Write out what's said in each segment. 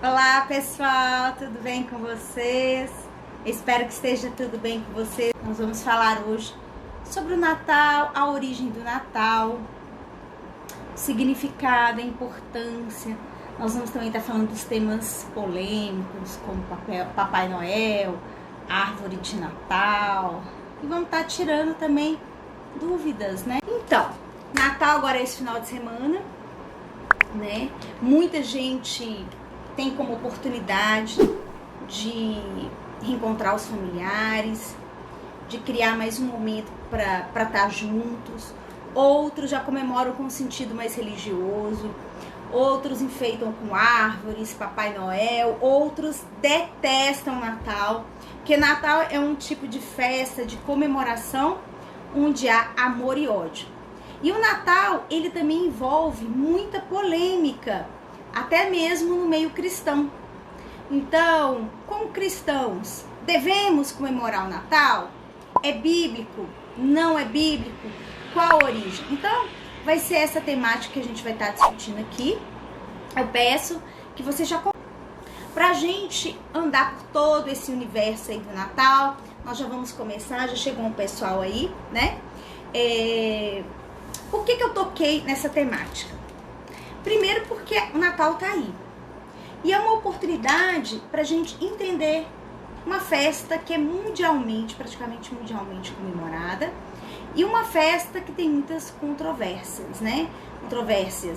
Olá pessoal, tudo bem com vocês? Espero que esteja tudo bem com vocês. Nós vamos falar hoje sobre o Natal, a origem do Natal, o significado, a importância. Nós vamos também estar falando dos temas polêmicos, como Papai Noel, árvore de Natal. E vamos estar tirando também dúvidas, né? Então, Natal agora é esse final de semana, né? Muita gente tem como oportunidade de reencontrar os familiares, de criar mais um momento para estar juntos. Outros já comemoram com um sentido mais religioso, outros enfeitam com árvores, Papai Noel, outros detestam Natal, porque Natal é um tipo de festa, de comemoração, onde há amor e ódio. E o Natal, ele também envolve muita polêmica, até mesmo no meio cristão. Então, como cristãos, devemos comemorar o Natal? É bíblico? Não é bíblico? Qual a origem? Então, vai ser essa temática que a gente vai estar discutindo aqui. Eu peço que você já... Pra gente andar por todo esse universo aí do Natal, nós já vamos começar, já chegou um pessoal aí, né? Por que eu toquei nessa temática? Primeiro porque o Natal tá aí. E é uma oportunidade pra gente entender uma festa que é mundialmente, praticamente mundialmente comemorada. E uma festa que tem muitas controvérsias, né?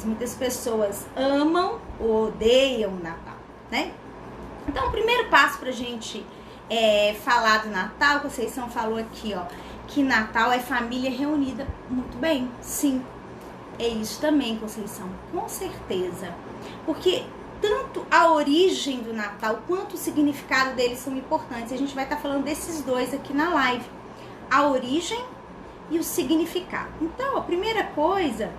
Muitas pessoas amam ou odeiam o Natal, né? Então, o primeiro passo pra gente falar do Natal, que a Conceição falou aqui, ó, que Natal é família reunida. Muito bem, sim. É isso também, Conceição, com certeza. Porque tanto a origem do Natal quanto o significado dele são importantes. A gente vai estar falando desses dois aqui na live. A origem e o significado. Então, a primeira coisa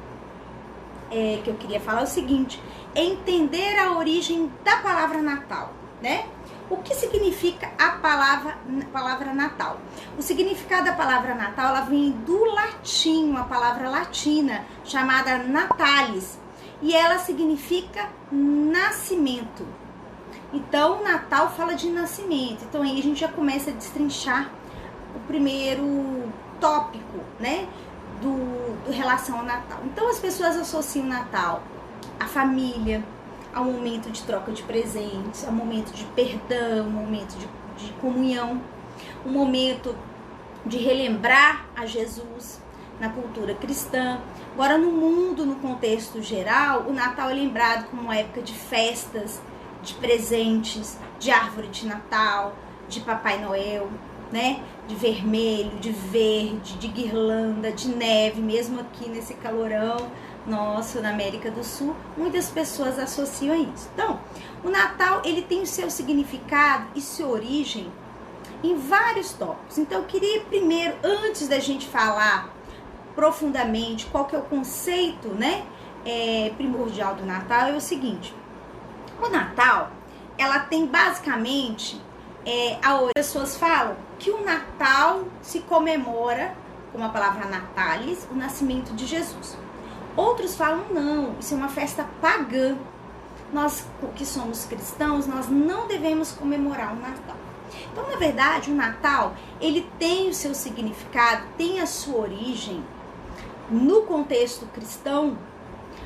que eu queria falar é o seguinte: é entender a origem da palavra Natal, né? O que significa a palavra Natal? O significado da palavra Natal, ela vem do latim, uma palavra latina chamada natalis, e ela significa nascimento. Então, Natal fala de nascimento. Então, aí a gente já começa a destrinchar o primeiro tópico, né, do relação ao Natal. Então, as pessoas associam o Natal à família, ao momento de troca de presentes, ao momento de perdão, um momento de comunhão, um momento de relembrar a Jesus na cultura cristã. Agora, no mundo, no contexto geral, o Natal é lembrado como uma época de festas, de presentes, de árvore de Natal, de Papai Noel, né? De vermelho, de verde, de guirlanda, de neve, mesmo aqui nesse calorão nosso na América do Sul, muitas pessoas associam a isso. Então, o Natal, ele tem o seu significado e sua origem em vários tópicos. Então, eu queria primeiro, antes da gente falar profundamente qual que é o conceito, né, primordial do Natal, é o seguinte: o Natal, ela tem basicamente as pessoas falam que o Natal se comemora, com a palavra natalis, o nascimento de Jesus. Outros falam, não, isso é uma festa pagã. Nós que somos cristãos, nós não devemos comemorar o Natal. Então, na verdade, o Natal, ele tem o seu significado, tem a sua origem no contexto cristão,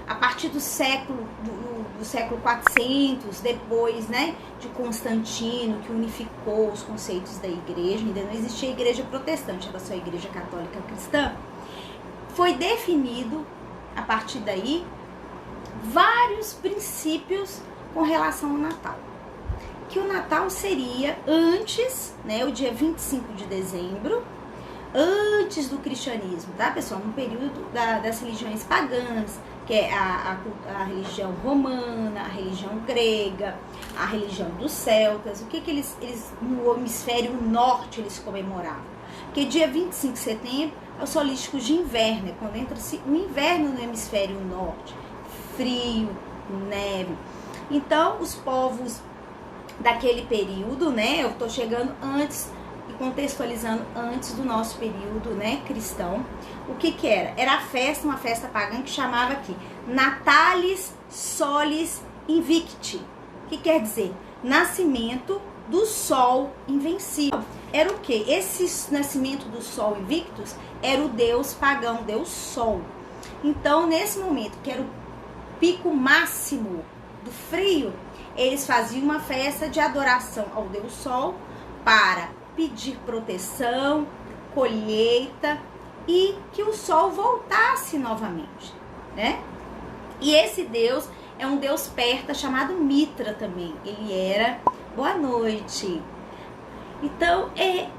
a partir do século 400, depois, né, de Constantino, que unificou os conceitos da igreja. Ainda não existia a igreja protestante, era só a igreja católica cristã. Foi definido, a partir daí, vários princípios com relação ao Natal. Que o Natal seria antes, né, o dia 25 de dezembro, antes do cristianismo, tá, pessoal? No período das religiões pagãs, que é a religião romana, a religião grega, a religião dos celtas. O que eles no hemisfério norte eles comemoravam? Porque dia 25 de setembro é o solstício de inverno, é quando entra-se o inverno no hemisfério norte, frio, neve. Então, os povos daquele período, né, eu tô chegando antes e contextualizando antes do nosso período, né, cristão. O que era? Era a festa, uma festa pagã que chamava aqui Natalis Solis Invicti. O que quer dizer nascimento do sol invencível. Era o quê? Esse nascimento do sol Invictus era o deus pagão, deus sol. Então, nesse momento, que era o pico máximo do frio, eles faziam uma festa de adoração ao deus sol para pedir proteção, colheita e que o sol voltasse novamente, né? E esse deus é um deus persa chamado Mitra também. Ele era boa noite. Então,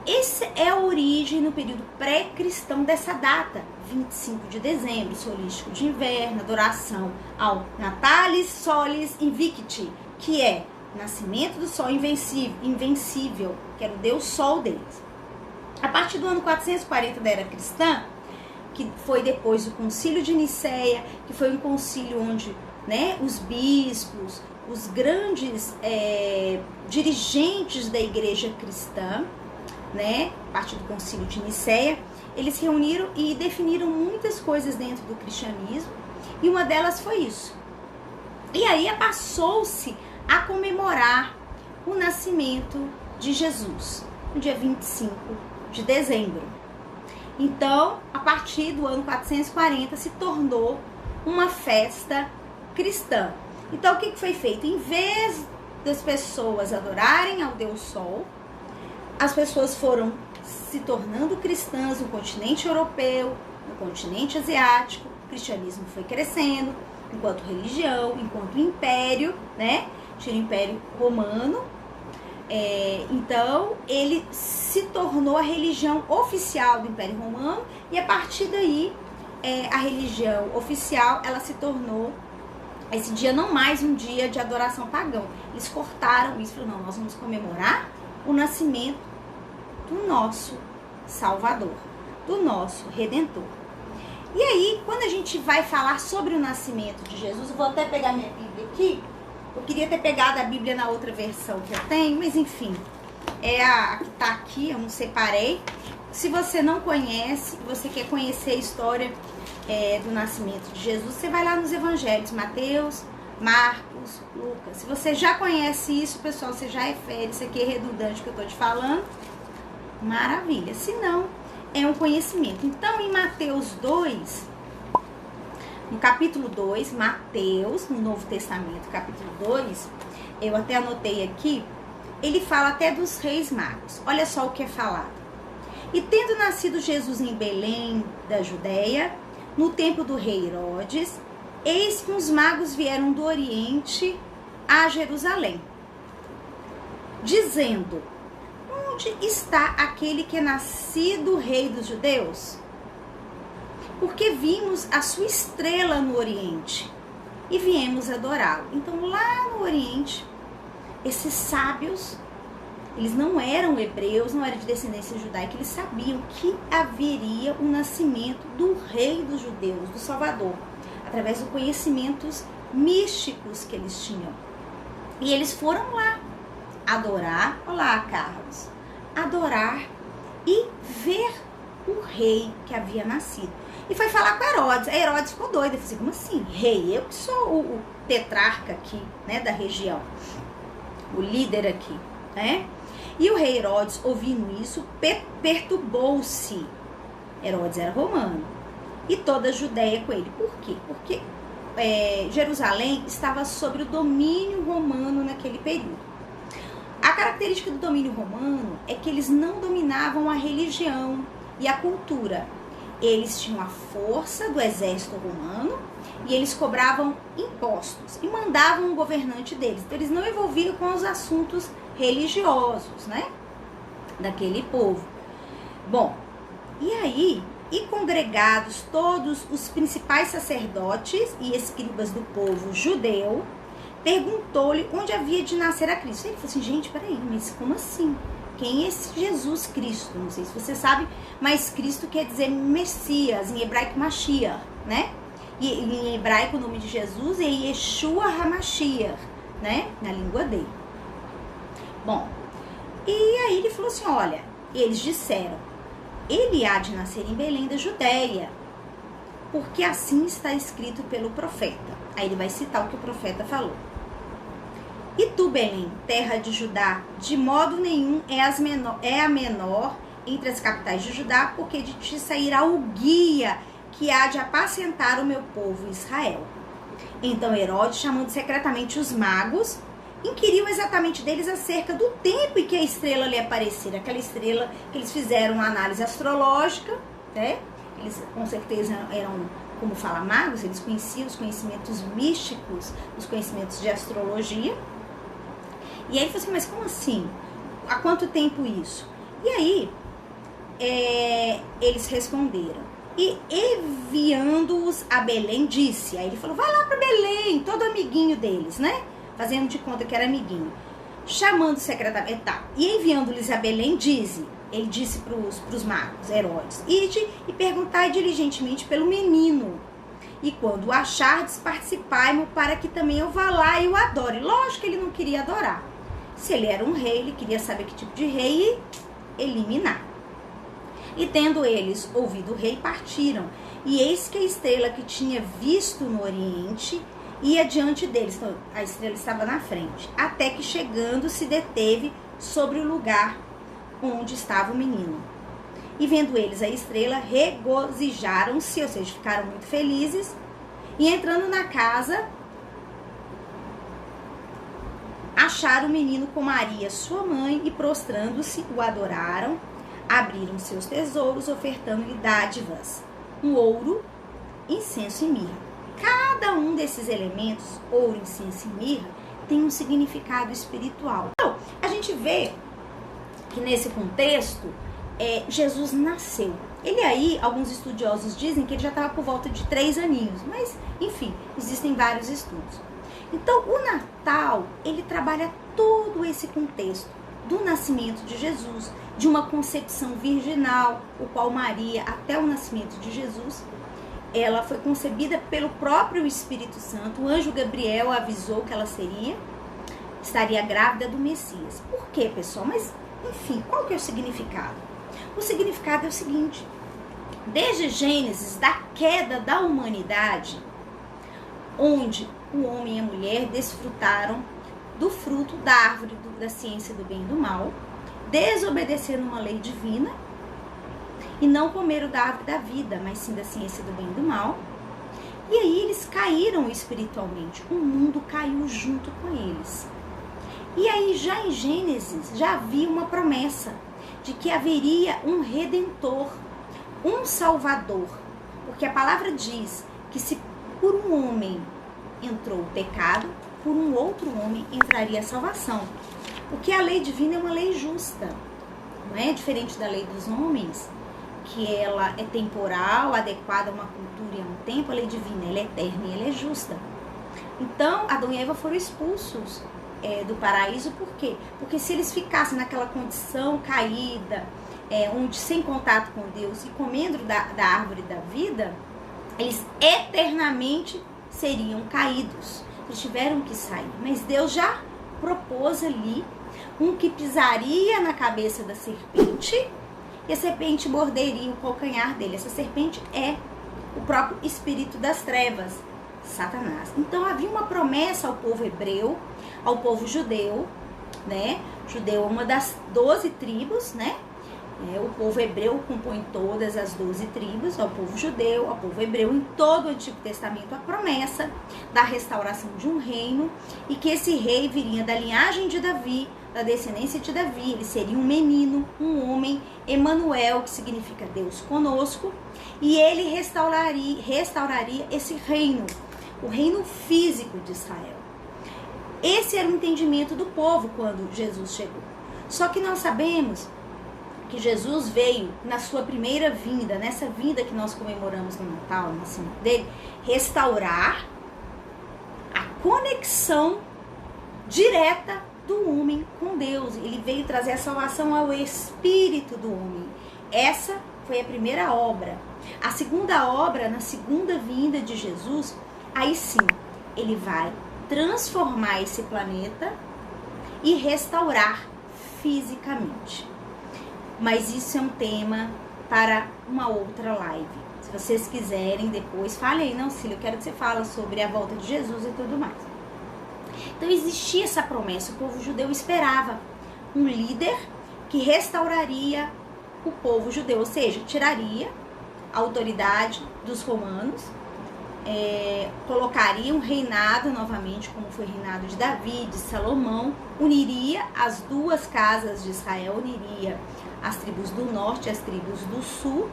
essa é a origem no período pré-cristão dessa data, 25 de dezembro, solstício de inverno, adoração ao Natalis Solis Invicti, que é nascimento do sol invencível, que era o deus sol deles. A partir do ano 440 da era cristã, que foi depois do concílio de Nicéia, que foi um concílio onde, né, os bispos, os grandes dirigentes da igreja cristã, né, a partir do concílio de Nicéia, eles se reuniram e definiram muitas coisas dentro do cristianismo, e uma delas foi isso. E aí passou-se a comemorar o nascimento de Jesus, no dia 25 de dezembro. Então, a partir do ano 440, se tornou uma festa cristã. Então, o que foi feito? Em vez das pessoas adorarem ao Deus Sol, as pessoas foram se tornando cristãs no continente europeu, no continente asiático. O cristianismo foi crescendo enquanto religião, enquanto império, né? Tinha o Império Romano. Então, ele se tornou a religião oficial do Império Romano, e a partir daí, a religião oficial, ela se tornou, esse dia não mais um dia de adoração pagão. Eles cortaram isso e falaram, não, nós vamos comemorar o nascimento do nosso Salvador, do nosso Redentor. E aí, quando a gente vai falar sobre o nascimento de Jesus, eu vou até pegar minha Bíblia aqui. Eu queria ter pegado a Bíblia na outra versão que eu tenho, mas enfim, é a que tá aqui, eu não separei. Se você não conhece, você quer conhecer a história do nascimento de Jesus, você vai lá nos evangelhos, Mateus, Marcos, Lucas. Se você já conhece isso, pessoal, você já refere, isso aqui é redundante que eu tô te falando, maravilha. Se não, é um conhecimento. Então, em Mateus 2... no capítulo 2, Mateus, no Novo Testamento, capítulo 2, eu até anotei aqui, ele fala até dos reis magos. Olha só o que é falado. E tendo nascido Jesus em Belém da Judéia, no tempo do rei Herodes, eis que uns magos vieram do Oriente a Jerusalém, dizendo, onde está aquele que é nascido rei dos judeus? Porque vimos a sua estrela no Oriente e viemos adorá-lo. Então, lá no Oriente, esses sábios, eles não eram hebreus, não eram de descendência judaica, eles sabiam que haveria o nascimento do rei dos judeus, do Salvador, através dos conhecimentos místicos que eles tinham. E eles foram lá adorar, olá, Carlos, adorar e ver o rei que havia nascido. E foi falar com Herodes. A Herodes ficou doido. Eu falei assim, como assim? Rei? Eu que sou o tetrarca aqui, né, da região. O líder aqui, né? E o rei Herodes, ouvindo isso, perturbou-se. Herodes era romano. E toda a Judéia com ele. Por quê? Porque Jerusalém estava sob o domínio romano naquele período. A característica do domínio romano é que eles não dominavam a religião e a cultura. Eles tinham a força do exército romano e eles cobravam impostos e mandavam o governante deles. Então, eles não envolviam com os assuntos religiosos, né, daquele povo. Bom, e aí, e congregados todos os principais sacerdotes e escribas do povo judeu, perguntou-lhe onde havia de nascer a Cristo. Ele falou assim, gente, peraí, mas como assim? Quem é esse Jesus Cristo? Não sei se você sabe, mas Cristo quer dizer Messias, em hebraico Mashiach, né? E em hebraico o nome de Jesus é Yeshua HaMashiach, né? Na língua dele. Bom, e aí ele falou assim, olha, eles disseram, ele há de nascer em Belém da Judéia, porque assim está escrito pelo profeta. Aí ele vai citar o que o profeta falou. E tu, Belém, terra de Judá, de modo nenhum é a menor entre as capitais de Judá, porque de ti sairá o guia que há de apacentar o meu povo Israel. Então Herodes, chamando secretamente os magos, inquiriu exatamente deles acerca do tempo em que a estrela lhe aparecera. Aquela estrela que eles fizeram uma análise astrológica, né? Eles com certeza eram, como fala, magos, eles conheciam os conhecimentos místicos, os conhecimentos de astrologia. E aí ele falou assim, mas como assim? Há quanto tempo isso? E aí, eles responderam. E enviando-os a Belém, disse. Aí ele falou, vai lá para Belém, todo amiguinho deles, né? Fazendo de conta que era amiguinho. Chamando secretamente, e enviando-lhes a Belém, ele disse para os magos, Herodes, ide e perguntai diligentemente pelo menino. E quando o achardes, participai-mo para que também eu vá lá e o adore. Lógico que ele não queria adorar. Se ele era um rei, ele queria saber que tipo de rei e eliminar. E tendo eles ouvido o rei, partiram. E eis que a estrela que tinha visto no oriente ia diante deles. Então, a estrela estava na frente. Até que chegando se deteve sobre o lugar onde estava o menino. E vendo eles a estrela, regozijaram-se, ou seja, ficaram muito felizes. E entrando na casa, acharam o menino com Maria, sua mãe, e prostrando-se, o adoraram. Abriram seus tesouros, ofertando-lhe dádivas, ouro, incenso e mirra. Cada um desses elementos, ouro, incenso e mirra, tem um significado espiritual. Então, a gente vê que nesse contexto, Jesus nasceu. Ele aí, alguns estudiosos dizem que ele já estava por volta de 3 aninhos, mas, enfim, existem vários estudos. Então, o Natal, ele trabalha todo esse contexto do nascimento de Jesus, de uma concepção virginal, o qual Maria, até o nascimento de Jesus, ela foi concebida pelo próprio Espírito Santo. O anjo Gabriel avisou que ela estaria grávida do Messias. Por quê, pessoal? Mas, enfim, qual que é o significado? O significado é o seguinte: desde Gênesis, da queda da humanidade, onde o homem e a mulher desfrutaram do fruto da árvore da ciência do bem e do mal, desobedeceram uma lei divina e não comeram da árvore da vida, mas sim da ciência do bem e do mal. E aí eles caíram espiritualmente, o mundo caiu junto com eles. E aí já em Gênesis já havia uma promessa de que haveria um redentor, um salvador, porque a palavra diz que se por um homem entrou o pecado, por um outro homem entraria a salvação. Porque a lei divina é uma lei justa, não é diferente da lei dos homens, que ela é temporal, adequada a uma cultura e a um tempo. A lei divina, ela é eterna e ela é justa. Então, Adão e Eva foram expulsos do paraíso. Por quê? Porque se eles ficassem naquela condição caída, onde sem contato com Deus e comendo da árvore da vida, eles eternamente seriam caídos. Eles tiveram que sair, mas Deus já propôs ali um que pisaria na cabeça da serpente e a serpente morderia o calcanhar dele. Essa serpente é o próprio espírito das trevas, Satanás. Então havia uma promessa ao povo hebreu, ao povo judeu, né? Judeu é uma das 12 tribos, né? O povo hebreu compõe todas as 12 tribos, ao povo judeu, ao povo hebreu, em todo o Antigo Testamento, a promessa da restauração de um reino, e que esse rei viria da linhagem de Davi, da descendência de Davi. Ele seria um menino, um homem, Emanuel, que significa Deus conosco, e ele restauraria esse reino, o reino físico de Israel. Esse era o entendimento do povo quando Jesus chegou. Só que nós sabemos que Jesus veio na sua primeira vinda, nessa vinda que nós comemoramos no Natal, no nascimento dele, restaurar a conexão direta do homem com Deus. Ele veio trazer a salvação ao espírito do homem. Essa foi a primeira obra. A segunda obra, na segunda vinda de Jesus, aí sim, ele vai transformar esse planeta e restaurar fisicamente. Mas isso é um tema para uma outra live. Se vocês quiserem depois, falem aí, não, Cília, eu quero que você fale sobre a volta de Jesus e tudo mais. Então existia essa promessa, o povo judeu esperava um líder que restauraria o povo judeu, ou seja, tiraria a autoridade dos romanos, colocaria um reinado novamente, como foi o reinado de Davi, de Salomão, uniria as duas casas de Israel, uniria as tribos do norte e as tribos do sul,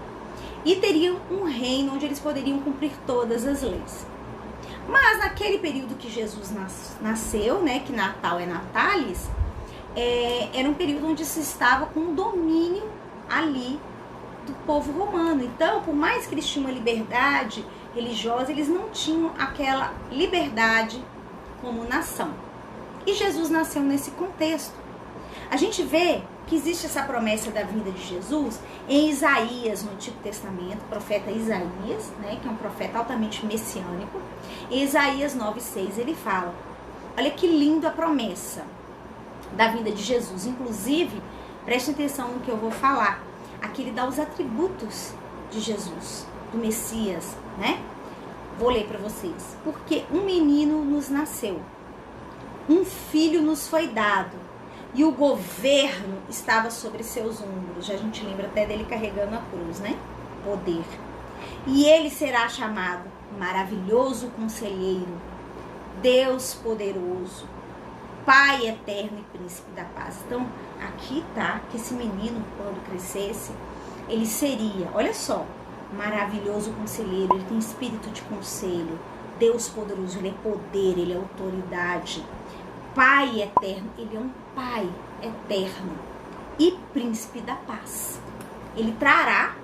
e teriam um reino onde eles poderiam cumprir todas as leis. Mas naquele período que Jesus nasceu, né, que Natal é Natalis, era um período onde se estava com o domínio ali do povo romano. Então, por mais que eles tinham uma liberdade religiosa, eles não tinham aquela liberdade como nação. E Jesus nasceu nesse contexto. A gente vê que existe essa promessa da vinda de Jesus em Isaías, no Antigo Testamento, o profeta Isaías, né, que é um profeta altamente messiânico. Em Isaías 9:6 ele fala, olha que lindo a promessa da vinda de Jesus. Inclusive, preste atenção no que eu vou falar. Aqui ele dá os atributos de Jesus, do Messias, né? Vou ler para vocês. Porque um menino nos nasceu, um filho nos foi dado, e o governo estava sobre seus ombros. Já a gente lembra até dele carregando a cruz, né? Poder. E ele será chamado Maravilhoso Conselheiro, Deus Poderoso, Pai Eterno e Príncipe da Paz. Então, aqui tá que esse menino, quando crescesse, ele seria, olha só, maravilhoso conselheiro, ele tem espírito de conselho, Deus poderoso, ele é poder, ele é autoridade, Pai Eterno, ele é um Pai Eterno e Príncipe da Paz. Ele trará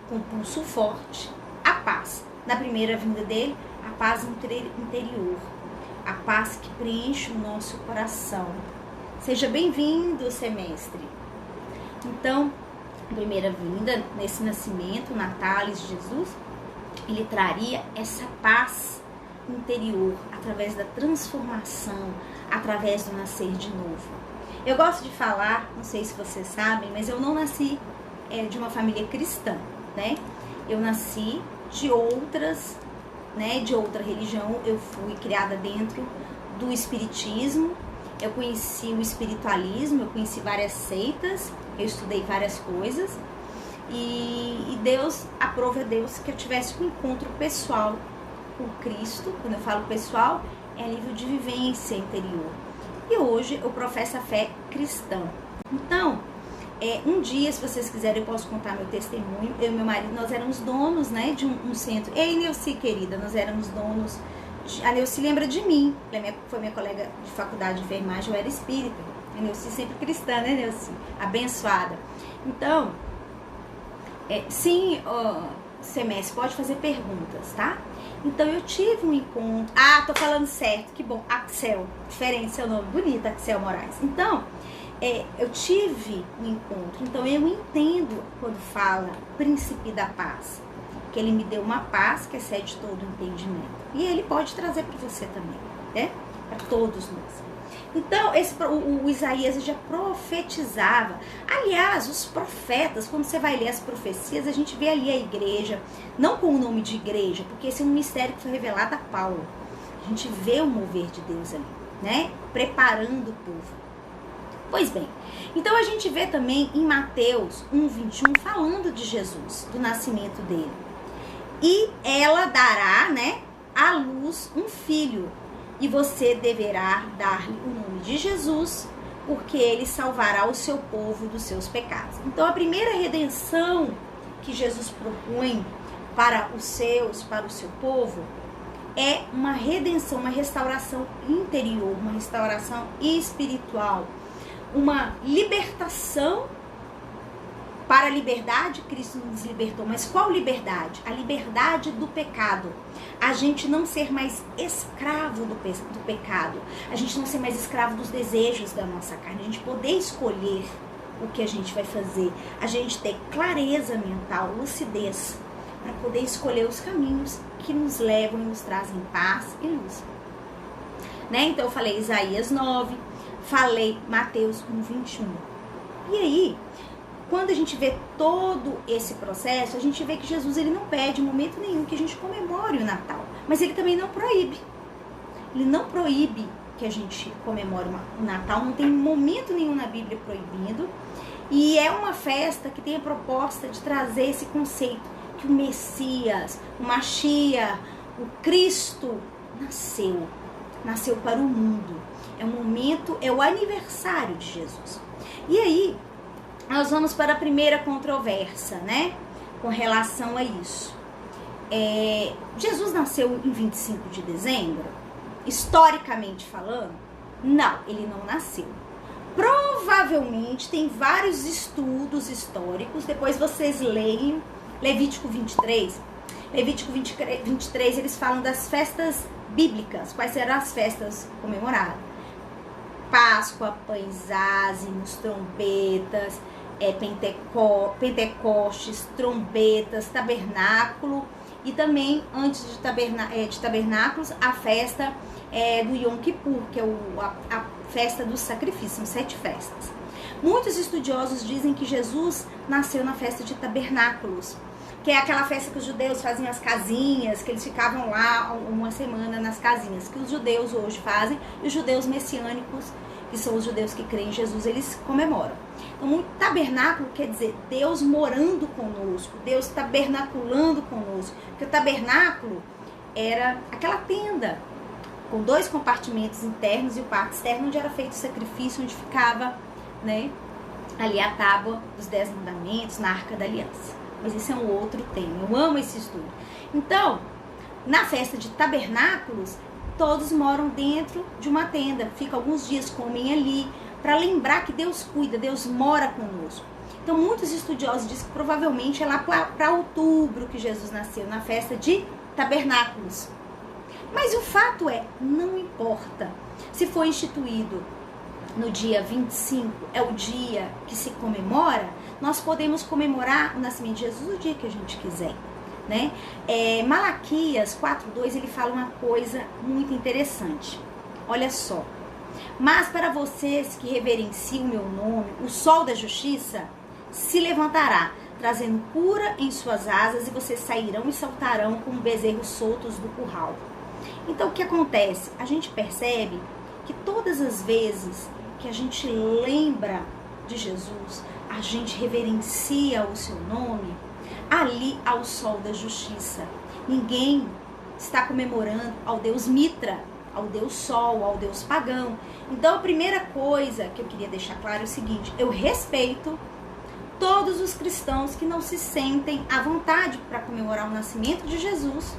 com pulso forte a paz. Na primeira vinda dele, a paz interior, a paz que preenche o nosso coração. Seja bem-vindo, semestre. Então, a primeira vinda, nesse nascimento, Natalis de Jesus, ele traria essa paz interior, através da transformação, através do nascer de novo. Eu gosto de falar, não sei se vocês sabem, mas eu não nasci de uma família cristã, né? Eu nasci de outras, né, de outra religião. Eu fui criada dentro do espiritismo, eu conheci o espiritualismo, eu conheci várias seitas, eu estudei várias coisas, e Deus, aprove a Deus que eu tivesse um encontro pessoal com Cristo. Quando eu falo pessoal, é a nível de vivência interior. E hoje eu professo a fé cristã. Então, um dia, se vocês quiserem, eu posso contar meu testemunho. Eu e meu marido, nós éramos donos, né, de um centro. Ei, Neuci, querida, nós éramos donos. A Neuci lembra de mim, foi minha colega de faculdade de enfermagem, eu era espírita. A Neuci sempre cristã, né, Neuci? Abençoada. Então, sim, semestre, pode fazer perguntas, tá? Então, eu tive um encontro. Ah, tô falando certo, que bom. Axel, diferente seu nome, bonito, Axel Moraes. Então, eu tive um encontro. Então, eu entendo quando fala Príncipe da Paz, que ele me deu uma paz que excede todo o entendimento. E ele pode trazer para você também, né? Para todos nós. Então, o Isaías já profetizava. Aliás, os profetas, quando você vai ler as profecias, a gente vê ali a igreja, não com o nome de igreja, porque esse é um mistério que foi revelado a Paulo. A gente vê o mover de Deus ali, né? Preparando o povo. Pois bem, então a gente vê também em Mateus 1:21 falando de Jesus, do nascimento dele. E ela dará, né, à luz um filho, e você deverá dar-lhe o nome de Jesus, porque ele salvará o seu povo dos seus pecados. Então, a primeira redenção que Jesus propõe para o seu povo, é uma redenção, uma restauração interior, uma restauração espiritual, uma libertação. Para a liberdade, Cristo nos libertou. Mas qual liberdade? A liberdade do pecado. A gente não ser mais escravo do pecado. A gente não ser mais escravo dos desejos da nossa carne. A gente poder escolher o que a gente vai fazer. A gente ter clareza mental, lucidez, para poder escolher os caminhos que nos levam e nos trazem paz e luz. Né? Então eu falei Isaías 9, falei Mateus 1:21. E aí, quando a gente vê todo esse processo, a gente vê que Jesus, ele não pede em momento nenhum que a gente comemore o Natal, mas ele também não proíbe. Ele não proíbe que a gente comemora o Natal, não tem momento nenhum na Bíblia proibido. E é uma festa que tem a proposta de trazer esse conceito que o Messias, o Mashiach, o Cristo nasceu para o mundo. É um momento, é o aniversário de Jesus. E aí, nós vamos para a primeira controvérsia, né? Com relação a isso. Jesus nasceu em 25 de dezembro? Historicamente falando? Não, ele não nasceu. Provavelmente tem vários estudos históricos, depois vocês leem Levítico 23. Levítico 23, eles falam das festas bíblicas, quais serão as festas comemoradas. Páscoa, pães ázimos, trombetas, Pentecostes, trombetas, tabernáculo e também, antes de tabernáculos, a festa do Yom Kippur, que é a festa do sacrifício, são 7 festas. Muitos estudiosos dizem que Jesus nasceu na festa de tabernáculos, que é aquela festa que os judeus faziam as casinhas, que eles ficavam lá uma semana nas casinhas, que os judeus hoje fazem, e os judeus messiânicos, que são os judeus que creem em Jesus, eles comemoram. Então, um tabernáculo quer dizer Deus morando conosco, Deus tabernaculando conosco, porque o tabernáculo era aquela tenda, com 2 compartimentos internos e o quarto externo, onde era feito o sacrifício, onde ficava, né, ali a tábua dos 10 mandamentos, na Arca da Aliança. Mas esse é um outro tema, eu amo esse estudo. Então, na festa de tabernáculos, todos moram dentro de uma tenda, ficam alguns dias, comem ali, para lembrar que Deus cuida, Deus mora conosco. Então, muitos estudiosos dizem que provavelmente é lá para outubro que Jesus nasceu, na festa de tabernáculos. Mas o fato é, não importa se foi instituído no dia 25, é o dia que se comemora, nós podemos comemorar o nascimento de Jesus o dia que a gente quiser, né? Malaquias 4:2, ele fala uma coisa muito interessante. Olha só. Mas para vocês que reverenciam o meu nome, o sol da justiça se levantará, trazendo cura em suas asas, e vocês sairão e saltarão como bezerros soltos do curral. Então, o que acontece? A gente percebe que todas as vezes que a gente lembra de Jesus, a gente reverencia o seu nome, ali ao sol da justiça. Ninguém está comemorando ao Deus Mitra, ao Deus Sol, ao Deus pagão. Então, a primeira coisa que eu queria deixar claro é o seguinte: eu respeito todos os cristãos que não se sentem à vontade para comemorar o nascimento de Jesus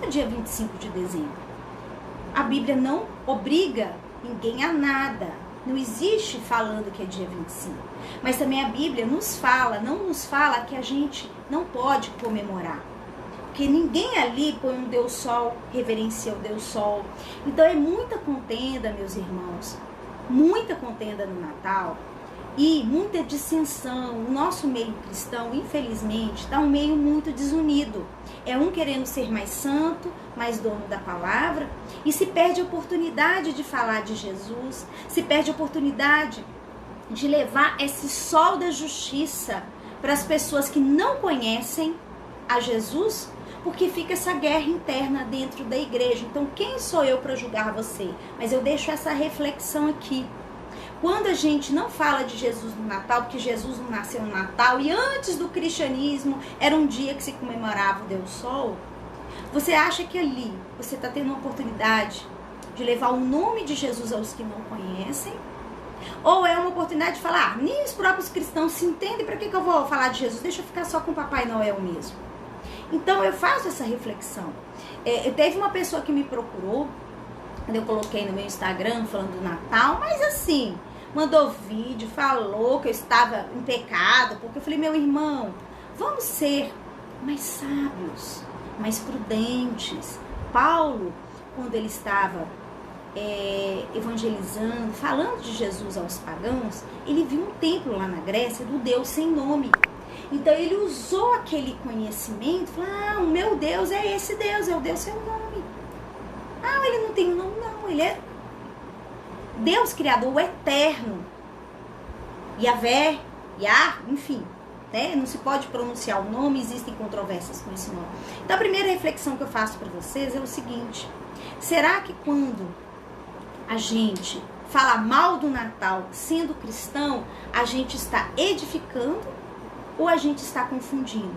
no dia 25 de dezembro. A Bíblia não obriga ninguém a nada. Não existe falando que é dia 25. Mas também a Bíblia não nos fala que a gente não pode comemorar. Porque ninguém ali põe um Deus Sol, reverencia o Deus Sol. Então é muita contenda, meus irmãos. Muita contenda no Natal. E muita dissensão. O nosso meio cristão, infelizmente, está um meio muito desunido. É um querendo ser mais santo, mais dono da palavra, e se perde a oportunidade de falar de Jesus, se perde a oportunidade de levar esse sol da justiça para as pessoas que não conhecem a Jesus, porque fica essa guerra interna dentro da igreja. Então, quem sou eu para julgar você? Mas eu deixo essa reflexão aqui. Quando a gente não fala de Jesus no Natal, porque Jesus não nasceu no Natal, e antes do cristianismo era um dia que se comemorava o Deus Sol, você acha que ali você está tendo uma oportunidade de levar o nome de Jesus aos que não conhecem? Ou é uma oportunidade de falar, nem os próprios cristãos se entendem, para que eu vou falar de Jesus? Deixa eu ficar só com o Papai Noel mesmo. Então eu faço essa reflexão. Teve uma pessoa que me procurou, quando eu coloquei no meu Instagram falando do Natal, mas assim, mandou vídeo, falou que eu estava em pecado, porque eu falei, meu irmão, vamos ser mais sábios, mais prudentes. Paulo, quando ele estava evangelizando, falando de Jesus aos pagãos, ele viu um templo lá na Grécia do Deus sem nome. Então ele usou aquele conhecimento, falou, o meu Deus é esse Deus, é o Deus sem nome. Ele não tem nome, não, ele é Deus criador, o eterno. Yahvé, Yah, enfim, né? Não se pode pronunciar o nome, existem controvérsias com esse nome. Então a primeira reflexão que eu faço para vocês é o seguinte: será que quando a gente fala mal do Natal sendo cristão, a gente está edificando ou a gente está confundindo?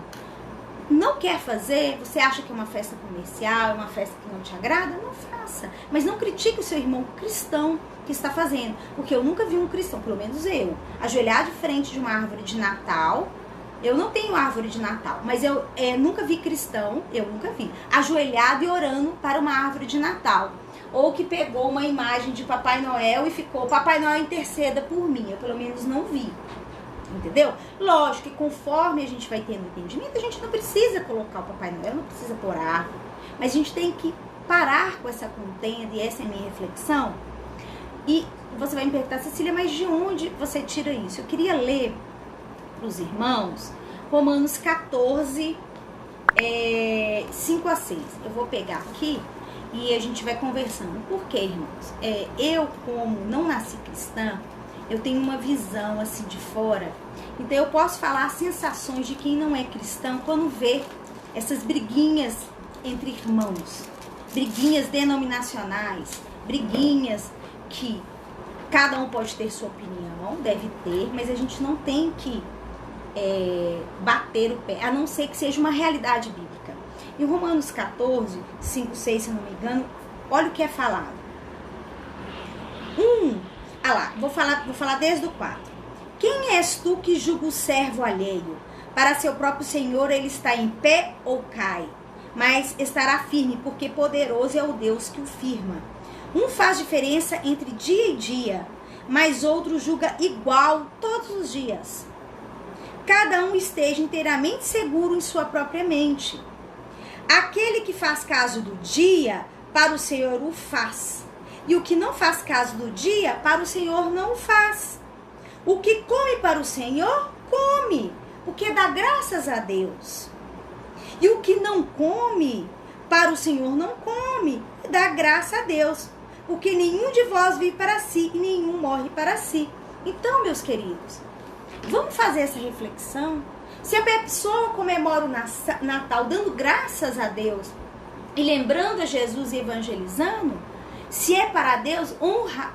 Não quer fazer? Você acha que é uma festa comercial, é uma festa que não te agrada? Não faça. Mas não critique o seu irmão cristão que está fazendo. Porque eu nunca vi um cristão, pelo menos eu, ajoelhar de frente de uma árvore de Natal. Eu não tenho árvore de Natal, mas eu nunca vi cristão, ajoelhado e orando para uma árvore de Natal. Ou que pegou uma imagem de Papai Noel e ficou, Papai Noel interceda por mim. Eu pelo menos não vi. Entendeu? Lógico que conforme a gente vai tendo entendimento, a gente não precisa colocar o Papai Noel, não precisa pôr a árvore. Mas a gente tem que parar com essa contenda, e essa é a minha reflexão. E você vai me perguntar, Cecília, mas de onde você tira isso? Eu queria ler para os irmãos Romanos 14, 5 a 6. Eu vou pegar aqui e a gente vai conversando. Por quê, irmãos? Eu, como não nasci cristã, eu tenho uma visão assim de fora. Então eu posso falar sensações de quem não é cristão quando vê essas briguinhas entre irmãos, briguinhas denominacionais, briguinhas que cada um pode ter sua opinião, deve ter, mas a gente não tem que bater o pé, a não ser que seja uma realidade bíblica. Em Romanos 14, 5, 6, se eu não me engano, olha o que é falado. Vou falar desde o 4. Quem és tu que julga o servo alheio? Para seu próprio Senhor ele está em pé ou cai, mas estará firme, porque poderoso é o Deus que o firma. Um faz diferença entre dia e dia, mas outro julga igual todos os dias. Cada um esteja inteiramente seguro em sua própria mente. Aquele que faz caso do dia, para o Senhor o faz. E o que não faz caso do dia, para o Senhor não o faz. O que come para o Senhor, come, porque dá graças a Deus. E o que não come, para o Senhor não come, e dá graça a Deus. Porque nenhum de vós vive para si, e nenhum morre para si. Então, meus queridos, vamos fazer essa reflexão. Se a pessoa comemora o Natal dando graças a Deus, e lembrando a Jesus e evangelizando, se é para Deus, honra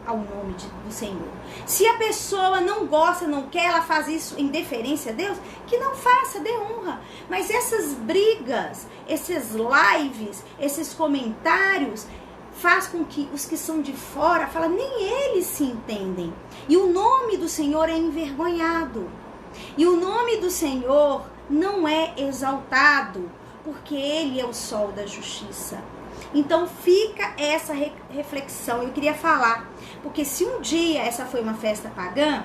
ao nome do Senhor. Se a pessoa não gosta, não quer, ela faz isso em deferência a Deus, que não faça, dê honra. Mas essas brigas, esses lives, esses comentários, faz com que os que são de fora, fala, nem eles se entendem. E o nome do Senhor é envergonhado. E o nome do Senhor não é exaltado, porque Ele é o sol da justiça. Então fica essa reflexão, eu queria falar, porque se um dia essa foi uma festa pagã,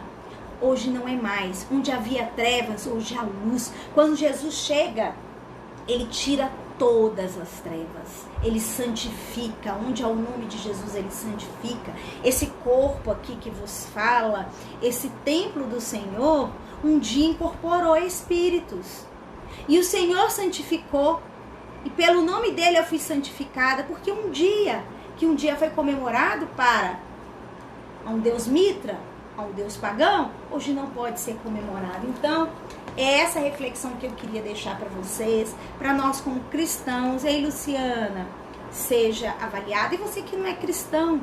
hoje não é mais. Onde havia trevas, hoje há luz. Quando Jesus chega, Ele tira todas as trevas, Ele santifica. Onde há o nome de Jesus, Ele santifica. Esse corpo aqui que vos fala, esse templo do Senhor, um dia incorporou espíritos. E o Senhor santificou. E pelo nome dele eu fui santificada, porque um dia foi comemorado para um Deus Mitra, a um Deus pagão, hoje não pode ser comemorado. Então, é essa reflexão que eu queria deixar para vocês, para nós como cristãos. Ei, Luciana, seja avaliada. E você que não é cristão,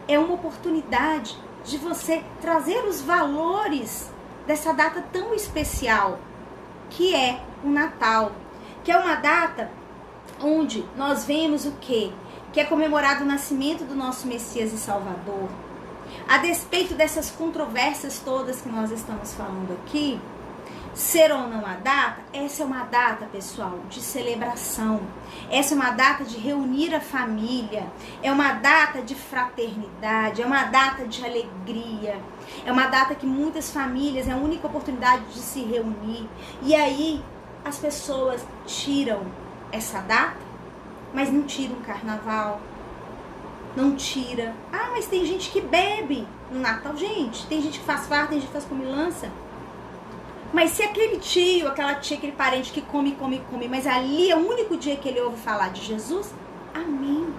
é uma oportunidade de você trazer os valores dessa data tão especial, que é o Natal. Que é uma data onde nós vemos o quê? Que é comemorado o nascimento do nosso Messias e Salvador. A despeito dessas controvérsias todas que nós estamos falando aqui, ser ou não a data, essa é uma data, pessoal, de celebração. Essa é uma data de reunir a família. É uma data de fraternidade. É uma data de alegria. É uma data que muitas famílias, é a única oportunidade de se reunir. E aí, as pessoas tiram essa data, mas não tiram o carnaval, não tira. Ah, mas tem gente que bebe no Natal. Gente, tem gente que faz farra, tem gente que faz comilança. Mas se aquele tio, aquela tia, aquele parente que come, mas ali é o único dia que ele ouve falar de Jesus, amém.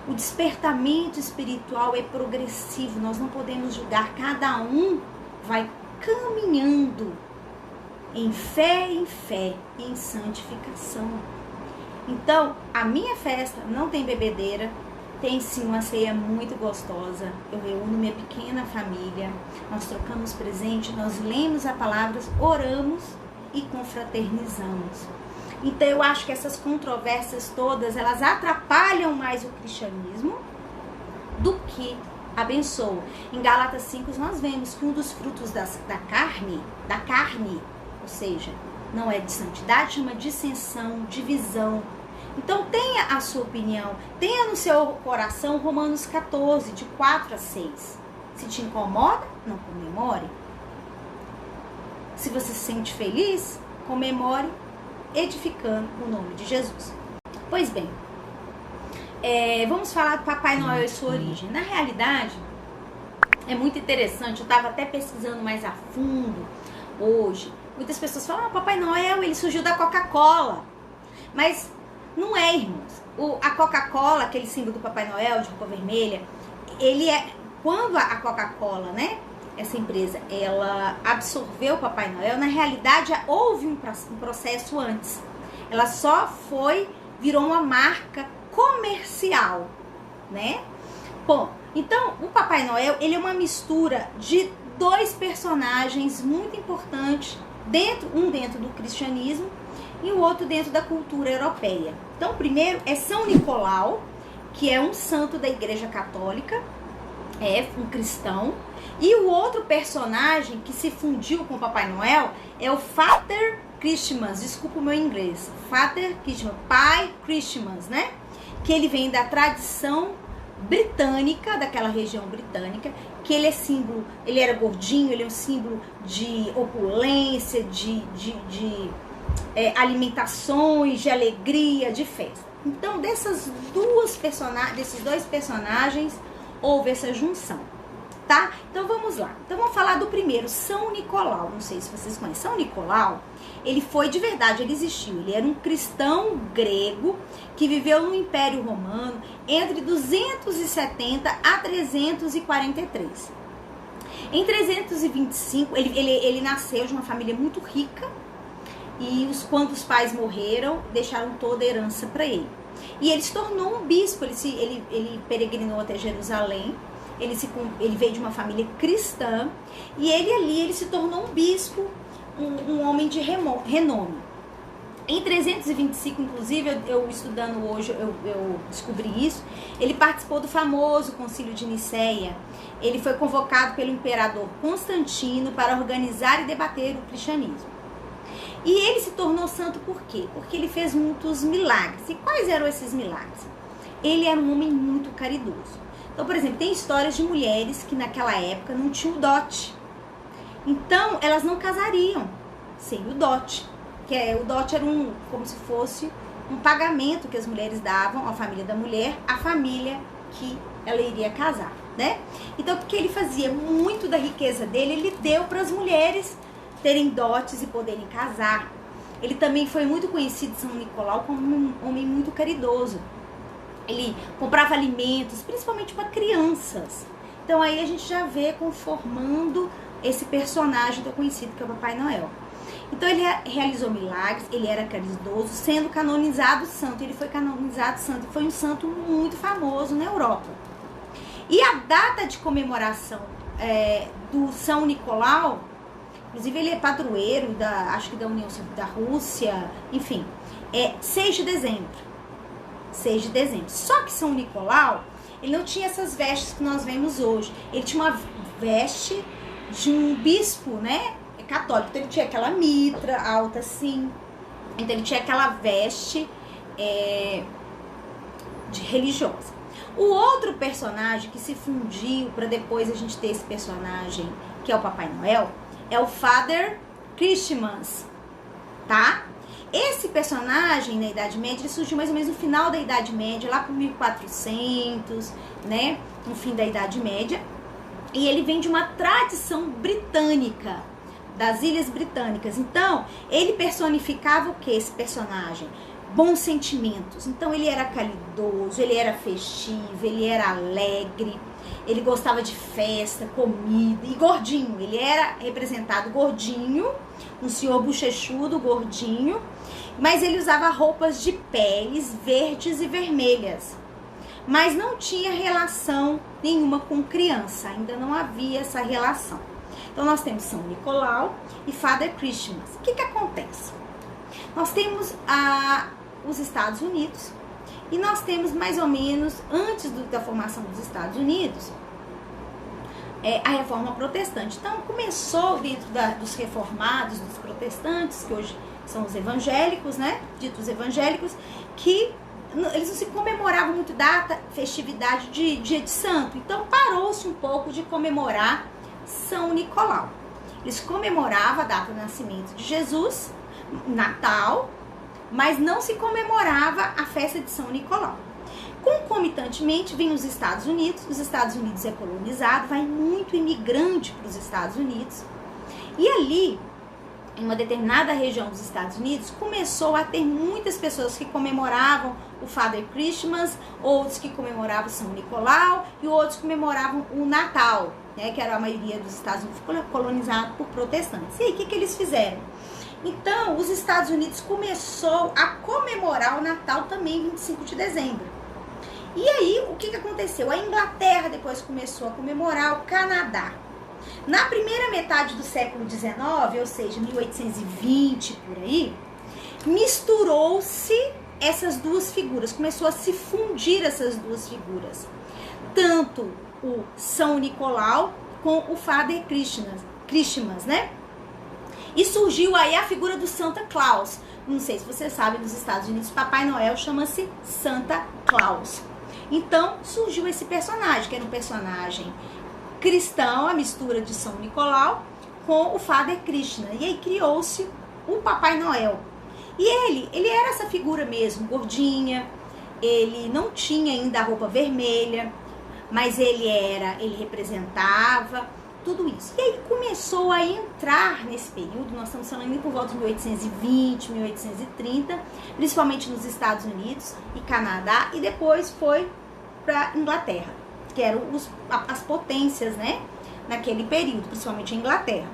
O despertamento espiritual é progressivo, nós não podemos julgar, cada um vai caminhando em fé e em santificação. Então, a minha festa não tem bebedeira, Tem sim uma ceia muito gostosa. Eu reúno minha pequena família, nós trocamos presente, nós lemos a palavra, oramos e confraternizamos. Então eu acho que essas controvérsias todas, elas atrapalham mais o cristianismo do que abençoam. Em Gálatas 5 nós vemos que um dos frutos da carne, ou seja, não é de santidade, chama dissensão, divisão. Então tenha a sua opinião, tenha no seu coração Romanos 14, de 4 a 6. Se te incomoda, não comemore. Se você se sente feliz, comemore, edificando o nome de Jesus. Pois bem, vamos falar do Papai Noel e sua origem. Na realidade, é muito interessante, eu estava até pesquisando mais a fundo hoje. Muitas pessoas falam, Papai Noel, ele surgiu da Coca-Cola. Mas não é, irmãos. A Coca-Cola, aquele símbolo do Papai Noel, de roupa vermelha, ele é... Quando a Coca-Cola, né, essa empresa, ela absorveu o Papai Noel, na realidade houve um processo antes. Ela só virou uma marca comercial, né? Bom, então o Papai Noel, ele é uma mistura de dois personagens muito importantes, um dentro do cristianismo e o outro dentro da cultura europeia. Então o primeiro é São Nicolau, que é um santo da Igreja Católica, é um cristão. E o outro personagem que se fundiu com o Papai Noel é o Father Christmas, desculpa o meu inglês, Father Christmas, Pai Christmas, né? Que ele vem da tradição britânica, daquela região britânica, que ele é símbolo, ele era gordinho, ele é um símbolo de opulência, de alimentações, de alegria, de festa. Então, desses dois personagens, houve essa junção, tá? Então, vamos lá. Então, vamos falar do primeiro, São Nicolau. Não sei se vocês conhecem. São Nicolau, ele foi de verdade, ele existiu. Ele era um cristão grego que viveu no Império Romano entre 270 a 343. Em 325, ele nasceu de uma família muito rica e quando os pais morreram, deixaram toda a herança para ele. E ele se tornou um bispo, ele peregrinou até Jerusalém, ele veio de uma família cristã e ele se tornou um bispo, um homem de renome. Em 325, inclusive, eu estudando hoje, eu descobri isso, ele participou do famoso Concílio de Nicéia. Ele foi convocado pelo imperador Constantino para organizar e debater o cristianismo. E ele se tornou santo por quê? Porque ele fez muitos milagres. E quais eram esses milagres? Ele era um homem muito caridoso. Então, por exemplo, tem histórias de mulheres que naquela época não tinham dote. Então, elas não casariam sem o dote. O dote era como se fosse um pagamento que as mulheres davam à família da mulher, à família que ela iria casar, né? Então, o que ele fazia? Muito da riqueza dele, ele deu para as mulheres terem dotes e poderem casar. Ele também foi muito conhecido, São Nicolau, como um homem muito caridoso. Ele comprava alimentos, principalmente para crianças. Então aí a gente já vê conformando esse personagem tão conhecido que é o Papai Noel. Então ele realizou milagres, ele era caridoso, sendo canonizado santo. Ele foi canonizado santo, foi um santo muito famoso na Europa. E a data de comemoração do São Nicolau, inclusive ele é padroeiro acho que da União da Rússia, enfim, é 6 de dezembro. 6 de dezembro. Só que São Nicolau, ele não tinha essas vestes que nós vemos hoje. Ele tinha uma veste de um bispo, né, católico. Então ele tinha aquela mitra alta assim. Então ele tinha aquela veste de religiosa. O outro personagem que se fundiu para depois a gente ter esse personagem que é o Papai Noel é o Father Christmas, tá? Esse personagem na Idade Média, ele surgiu mais ou menos no final da Idade Média, lá por 1400, né? No fim da Idade Média. E ele vem de uma tradição britânica, das Ilhas Britânicas. Então, ele personificava o que esse personagem? Bons sentimentos. Então, ele era caridoso, ele era festivo, ele era alegre, ele gostava de festa, comida e gordinho. Ele era representado gordinho, um senhor bochechudo, gordinho, mas ele usava roupas de peles verdes e vermelhas. mas não tinha relação nenhuma com criança, ainda não havia essa relação. Então nós temos São Nicolau e Father Christmas. O que acontece? Nós temos os Estados Unidos e nós temos mais ou menos, antes da formação dos Estados Unidos, a Reforma Protestante. Então começou dentro dos reformados, dos protestantes, que hoje são os evangélicos, né? Ditos evangélicos, que eles não se comemoravam muito data, festividade de Dia de Santo. Então parou-se um pouco de comemorar São Nicolau. Eles comemoravam a data do nascimento de Jesus, Natal, mas não se comemorava a festa de São Nicolau. Concomitantemente, vem os Estados Unidos é colonizado, vai muito imigrante para os Estados Unidos, e ali, em uma determinada região dos Estados Unidos, começou a ter muitas pessoas que comemoravam o Father Christmas, outros que comemoravam São Nicolau, e outros comemoravam o Natal, né, que era a maioria dos Estados Unidos colonizado por protestantes. E aí, o que eles fizeram? Então, os Estados Unidos começou a comemorar o Natal também, 25 de dezembro. E aí, o que aconteceu? A Inglaterra depois começou a comemorar, o Canadá. Na primeira metade do século XIX, ou seja, 1820, por aí, misturou-se essas duas figuras, começou a se fundir essas duas figuras. Tanto o São Nicolau com o Father Christmas, né? E surgiu aí a figura do Santa Claus. Não sei se vocês sabem, nos Estados Unidos, Papai Noel chama-se Santa Claus. Então, surgiu esse personagem, que era um personagem cristão, a mistura de São Nicolau com o Father Krishna. E aí criou-se o Papai Noel. E ele era essa figura mesmo, gordinha, ele não tinha ainda a roupa vermelha, mas ele representava tudo isso. E aí começou a entrar nesse período, nós estamos falando por volta de 1820, 1830, principalmente nos Estados Unidos e Canadá, e depois foi para Inglaterra, que eram as potências, né, naquele período, principalmente a Inglaterra.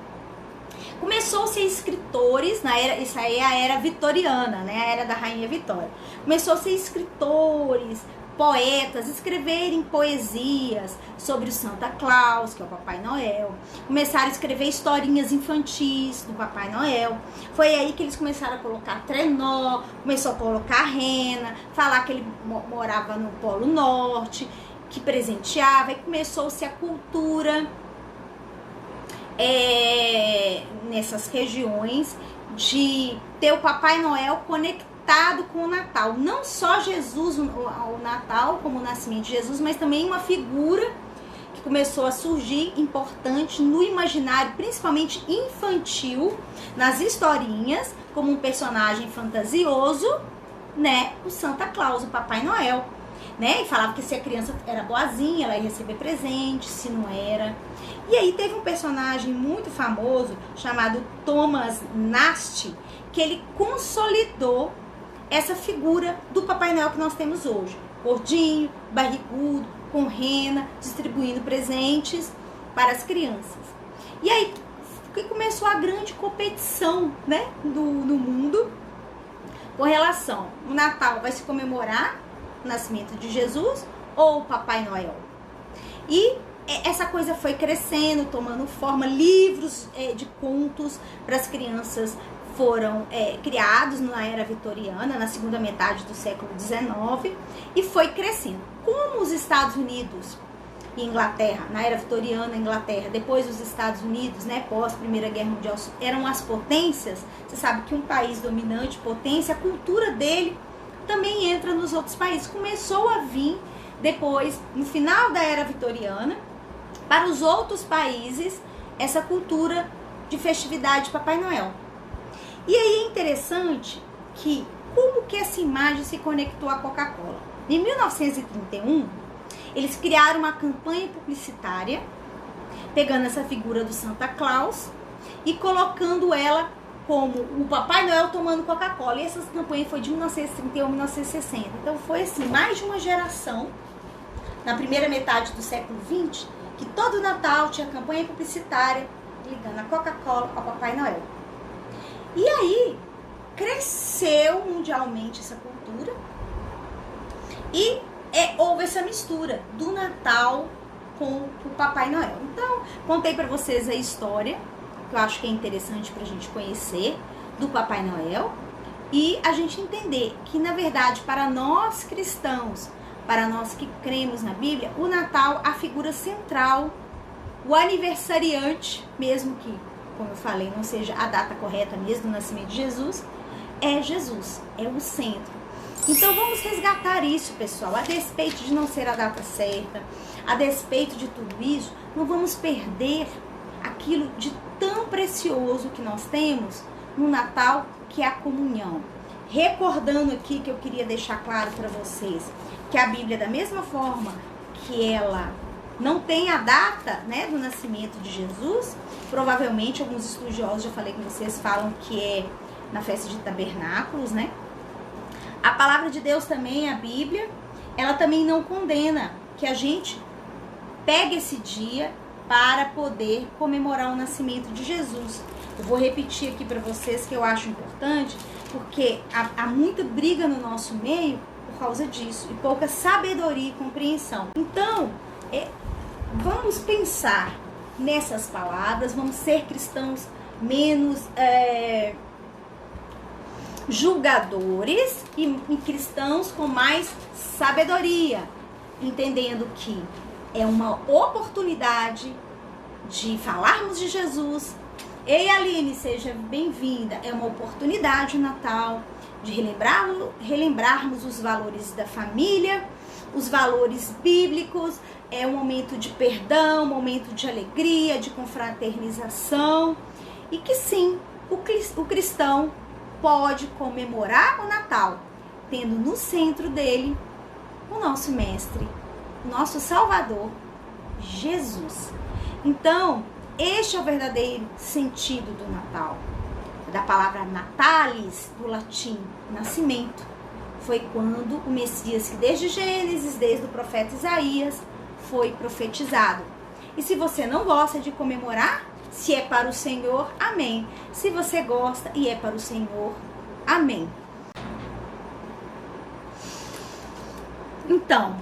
Começou a ser escritores, isso aí é a era vitoriana, né, a era da Rainha Vitória. Começou a ser escritores, poetas, escreverem poesias sobre o Santa Claus, que é o Papai Noel. Começaram a escrever historinhas infantis do Papai Noel. Foi aí que eles começaram a colocar trenó, começou a colocar rena, falar que ele morava no Polo Norte, que presenteava, e começou-se a cultura nessas regiões de ter o Papai Noel conectado com o Natal. Não só Jesus, o Natal, como o nascimento de Jesus, mas também uma figura que começou a surgir importante no imaginário, principalmente infantil, nas historinhas, como um personagem fantasioso, né? O Santa Claus, o Papai Noel. Né? E falava que se a criança era boazinha, ela ia receber presente, se não era. E aí teve um personagem muito famoso chamado Thomas Nast, que ele consolidou essa figura do Papai Noel que nós temos hoje. Gordinho, barrigudo, com rena, distribuindo presentes para as crianças. E aí que começou a grande competição, né, no mundo com relação. O Natal vai se comemorar o nascimento de Jesus ou o Papai Noel? E essa coisa foi crescendo, tomando forma. Livros de contos para as crianças foram criados na era vitoriana, na segunda metade do século XIX, e foi crescendo. Como os Estados Unidos e Inglaterra, na era vitoriana, Inglaterra, depois os Estados Unidos, né, pós Primeira Guerra Mundial, eram as potências. Você sabe que um país dominante, potência, a cultura dele também entra nos outros países. Começou a vir depois, no final da era vitoriana, para os outros países, essa cultura de festividade de Papai Noel. E aí é interessante que como que essa imagem se conectou à Coca-Cola. Em 1931, eles criaram uma campanha publicitária, pegando essa figura do Santa Claus e colocando ela como o Papai Noel tomando Coca-Cola. E essa campanha foi de 1931 a 1960. Então foi assim, mais de uma geração, na primeira metade do século XX, que todo Natal tinha campanha publicitária ligando a Coca-Cola ao Papai Noel. E aí cresceu mundialmente essa cultura e houve essa mistura do Natal com o Papai Noel. Então, contei para vocês a história, que eu acho que é interessante pra gente conhecer, do Papai Noel, e a gente entender que, na verdade, para nós cristãos, para nós que cremos na Bíblia, o Natal, a figura central, o aniversariante, mesmo que, como eu falei, não seja a data correta mesmo do nascimento de Jesus, é o centro. Então vamos resgatar isso, pessoal, a despeito de não ser a data certa, a despeito de tudo isso, não vamos perder aquilo de tão precioso que nós temos no Natal, que é a comunhão. Recordando aqui que eu queria deixar claro para vocês que a Bíblia, da mesma forma que ela não tem a data, né, do nascimento de Jesus, provavelmente alguns estudiosos, já falei com vocês, falam que é na festa de tabernáculos, né? A palavra de Deus também, a Bíblia, ela também não condena que a gente pegue esse dia para poder comemorar o nascimento de Jesus. Eu vou repetir aqui para vocês que eu acho importante, porque há muita briga no nosso meio por causa disso, e pouca sabedoria e compreensão. Então, vamos pensar nessas palavras, vamos ser cristãos menos julgadores e cristãos com mais sabedoria, entendendo que é uma oportunidade de falarmos de Jesus. Ei, Aline, seja bem-vinda. É uma oportunidade o Natal de relembrarmos os valores da família, os valores bíblicos. É um momento de perdão, um momento de alegria, de confraternização. E que sim, o cristão pode comemorar o Natal, tendo no centro dele o nosso mestre, o nosso Salvador, Jesus. Então, este é o verdadeiro sentido do Natal. Da palavra natalis, do latim, nascimento. Foi quando o Messias, que desde Gênesis, desde o profeta Isaías, foi profetizado. E se você não gosta de comemorar, se é para o Senhor, amém. Se você gosta e é para o Senhor, amém. Então,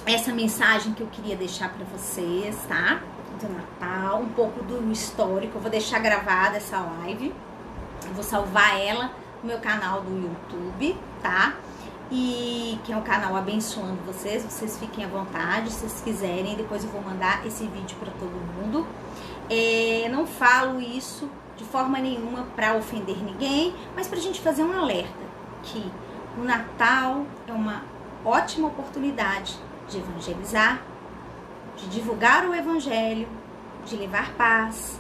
essa mensagem que eu queria deixar para vocês, tá? Do Natal, um pouco do histórico. Eu vou deixar gravada essa live. Eu vou salvar ela no meu canal do YouTube, tá? E que é um canal abençoando vocês. Vocês fiquem à vontade, se vocês quiserem. Depois eu vou mandar esse vídeo para todo mundo. Não falo isso de forma nenhuma para ofender ninguém, mas pra gente fazer um alerta que o Natal é uma ótima oportunidade de evangelizar, de divulgar o evangelho, de levar paz.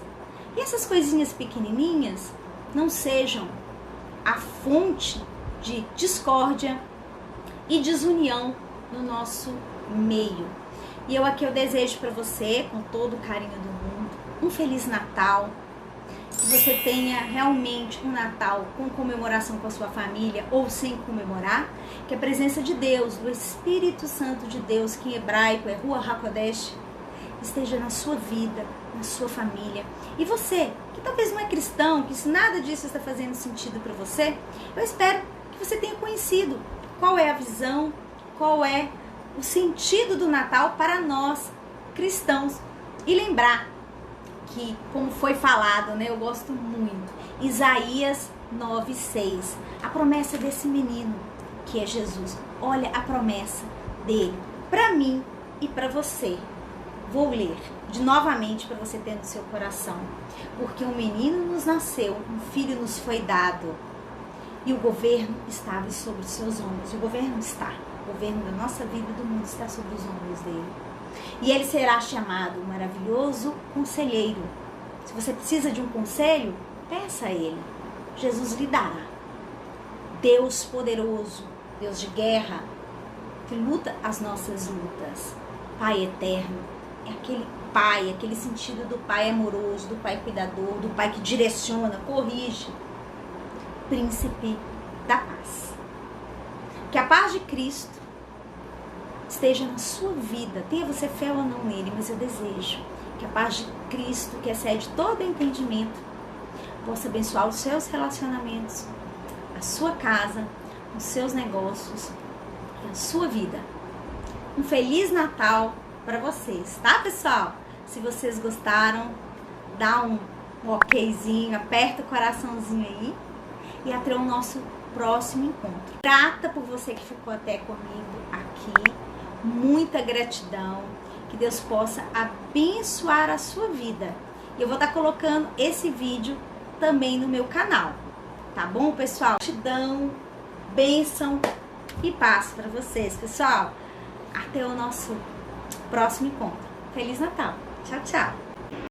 E essas coisinhas pequenininhas não sejam a fonte de discórdia e desunião no nosso meio. E eu desejo para você, com todo o carinho do mundo, um Feliz Natal. Que você tenha realmente um Natal com comemoração com a sua família ou sem comemorar. Que a presença de Deus, do Espírito Santo de Deus, que em hebraico é Ruach HaKodesh, esteja na sua vida, na sua família. E você, que talvez não é cristão, que se nada disso está fazendo sentido para você, eu espero que você tenha conhecido qual é a visão, qual é o sentido do Natal para nós cristãos. E lembrar que, como foi falado, né, eu gosto muito, Isaías 9:6, a promessa desse menino que é Jesus. Olha a promessa dele para mim e para você. Vou ler novamente para você ter no seu coração. Porque um menino nos nasceu, um filho nos foi dado, e o governo estava sobre os seus ombros. E o governo da nossa vida e do mundo está sobre os ombros dele. E ele será chamado maravilhoso conselheiro. Se você precisa de um conselho, peça a ele. Jesus lhe dará. Deus poderoso, Deus de guerra, que luta as nossas lutas. Pai eterno, é aquele pai, aquele sentido do pai amoroso, do pai cuidador, do pai que direciona, corrige. Príncipe da paz. Que a paz de Cristo esteja na sua vida. Tenha você fé ou não nele, mas eu desejo que a paz de Cristo, que excede todo entendimento, possa abençoar os seus relacionamentos, a sua casa, os seus negócios, na sua vida. Um Feliz Natal para vocês, tá, pessoal? Se vocês gostaram, dá um okzinho, aperta o coraçãozinho aí e até o nosso próximo encontro. Grata por você que ficou até comigo aqui. Muita gratidão. Que Deus possa abençoar a sua vida. E eu vou estar colocando esse vídeo também no meu canal. Tá bom, pessoal? Gratidão, bênção e paz para vocês, pessoal. Até o nosso próximo encontro. Feliz Natal. Tchau, tchau.